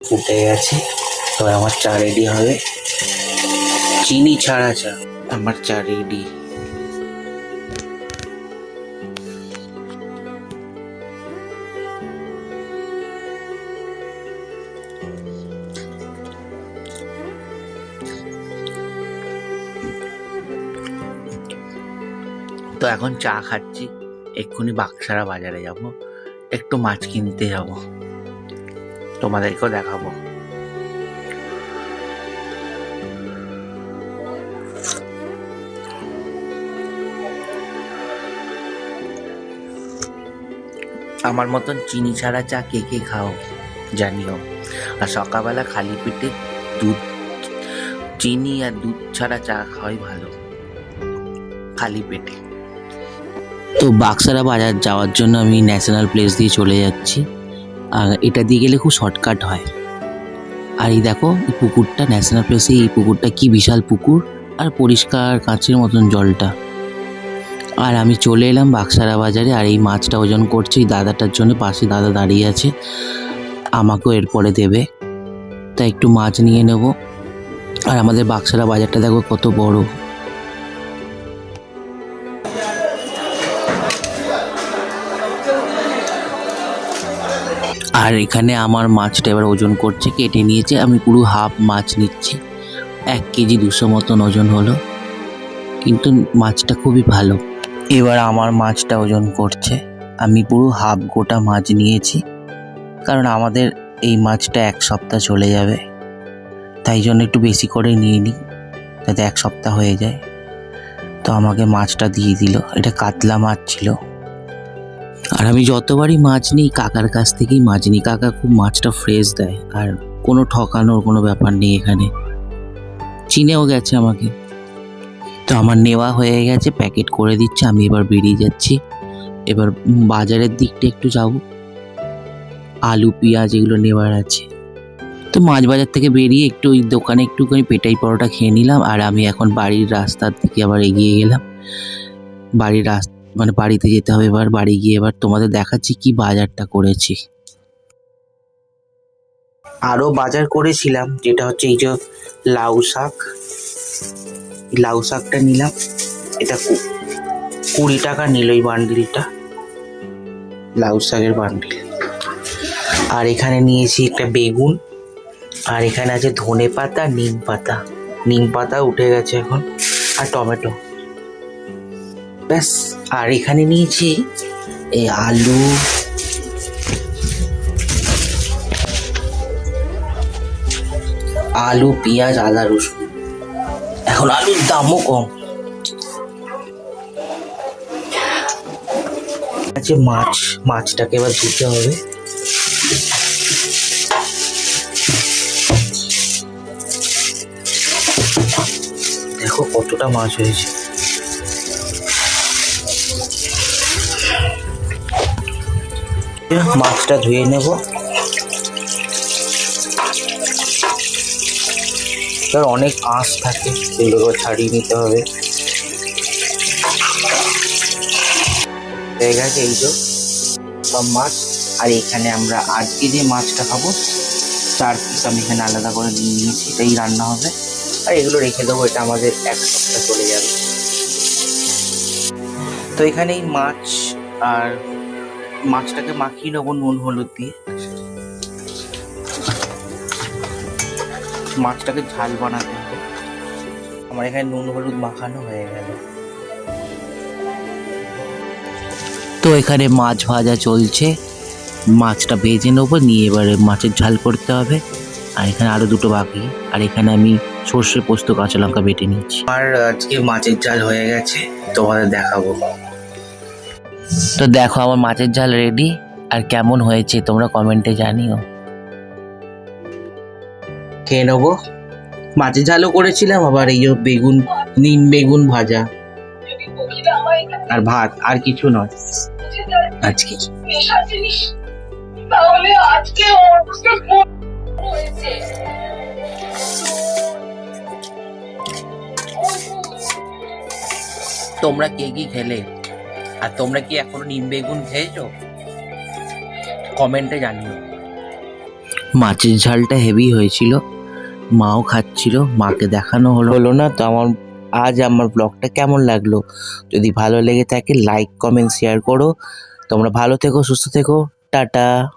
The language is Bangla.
ফুটে গেছে, এবার আমার চা রেডি হবে। চিনি ছাড়া চা, আমার চা রেডি। তো এখন চা খাচ্ছি, এক্ষুনি বাক্সারা বাজারে যাব, একটু মাছ কিনতে যাব, তোমাদেরকেও দেখাবো। আমার মতন চিনি ছাড়া চা কে কে খাও জানিও। আর সকালবেলা খালি পেটে দুধ, চিনি আর দুধ ছাড়া চা খাওয়াই ভালো খালি পেটে। তো বাক্সারা বাজার যাওয়ার জন্য আমি ন্যাশনাল প্লেস দিয়ে চলে যাচ্ছি, আর এটা দিয়ে গেলে খুব শর্টকাট হয়। আর এই দেখো এই পুকুরটা, ন্যাশনাল প্লেসে এই পুকুরটা কি বিশাল পুকুর, আর পরিষ্কার কাঁচের মতন জলটা। আর আমি চলে এলাম বাক্সারা বাজারে, আর এই মাছটা ওজন করছি এই দাদাটার জন্য, পাশে দাদা দাঁড়িয়ে আছে, আমাকেও এরপরে দেবে, তাই একটু মাছ নিয়ে নেব। আর আমাদের বাক্সারা বাজারটা দেখো কত বড়। আর এখানে আমার মাছটা এবার ওজন করছে, কেটে নিয়েছে, আমি পুরো হাফ মাছ নিচ্ছি, 1 কেজি 200 মতন ওজন হলো, কিন্তু মাছটা খুবই ভালো। এবার আমার মাছটা ওজন করছে, আমি পুরো হাফ গোটা মাছ নিয়েছি, কারণ আমাদের এই মাছটা 1 সপ্তাহ চলে যাবে, তাই জন্য একটু বেশি করে নিয়ে নিই, যাতে 1 সপ্তাহ হয়ে যায়। তো আমাকে মাছটা দিয়ে দিল, এটা কাতলা মাছ ছিল। আর আমি যতবারই মাছ নিই কাকার কাছ থেকেই মাছ নিই, কাকা খুব মাছটা ফ্রেশ দেয়, আর কোনো ঠকানোর কোনো ব্যাপার নেই, এখানে চিনেও গেছে আমাকে। তো আমার নেওয়া হয়ে গেছে, প্যাকেট করে দিচ্ছে, আমি এবার বেরিয়ে যাচ্ছি। এবার বাজারের দিকটা একটু যাব, আলু পেঁয়াজ এগুলো নেওয়ার আছে। তো মাছ বাজার থেকে বেরিয়ে একটু ওই দোকানে একটুখানি পেটাই পরোটা খেয়ে নিলাম, আর আমি এখন বাড়ির রাস্তার দিকে আবার এগিয়ে গেলাম। বাড়ির মানে বাড়িতে যেতে হবে, এবার বাড়ি গিয়ে এবার তোমাদের দেখাচ্ছি কি বাজারটা করেছি। আরও বাজার করেছিলাম, যেটা হচ্ছে এই যে লাউ শাক, লাউ শাকটা নিলাম, এটা 20 টাকা নিল এই বান্ডিলটা, লাউ শাকের বান্ডিল। আর এখানে নিয়েছি একটা বেগুন, আর এখানে আছে ধনে পাতা, নিম পাতা উঠে গেছে এখন, আর টমেটো, ব্যাস। আর এখানে নিয়েছি এই আলু পেঁয়াজ আদা রসুন, এখন আলুর দামও কম আছে। মাছটাকে এবার ধুতে হবে। দেখো কতটা মাছ হয়েছে, মাছটা ধুয়ে নেব। তার অনেক আঁশ থাকে, সেগুলো ছাড়িয়ে নিতে হবে। হয়ে গেছে এই তো সব মাছ। আর এখানে আমরা আজকে যে মাছটা খাবো 4 পিস আমি এখানে আলাদা করে নিয়ে নিয়েছি, এটাই রান্না হবে। আর এগুলো রেখে দেবো, এটা আমাদের 1 সপ্তাহ চলে যাবে। তো এখানে এই মাছ, আর মাছটাকে মাখিয়ে নেবো নুন হলুদ দিয়ে। মাছটাকে ঝাল বানাতে হবে। আমার এখানে নুন হলুদ মাখানো হয়ে গেল। তো এখানে মাছ ভাজা চলছে, মাছটা ভেজে নেবো, নিয়ে এবারে মাছের ঝাল করতে হবে। আর এখানে আরো 2টো বাকি। আর এখানে আমি সর্ষে পোস্ত কাঁচা লঙ্কা বেটে নিয়েছি। আর আজকে মাছের ঝাল হয়ে গেছে, তোমাদের দেখাবো। তো দেখো আমার মাছের ঝাল রেডি, আর কেমন হয়েছে তোমরা কমেন্টে জানিও। খেয়ে নেবো। মাছের ঝালও করেছিলাম, আবার এই বেগুন, নিম বেগুন ভাজা, আর ভাত, আর কিছু নয় আজকে। তোমরা কে কি খেলে, আর তোমরা কি এখনো নিম বেগুন খেয়েছো? কমেন্টে জানিও। মাছের ঝালটা হেভি হয়েছিল, মাও খাচ্ছিল, মাকে দেখানো হলো না। তো আজ আমার ব্লগটা কেমন লাগলো? যদি ভালো লেগে থাকে লাইক কমেন্ট শেয়ার করো। তোমরা ভালো থেকো, সুস্থ থেকো, টাটা।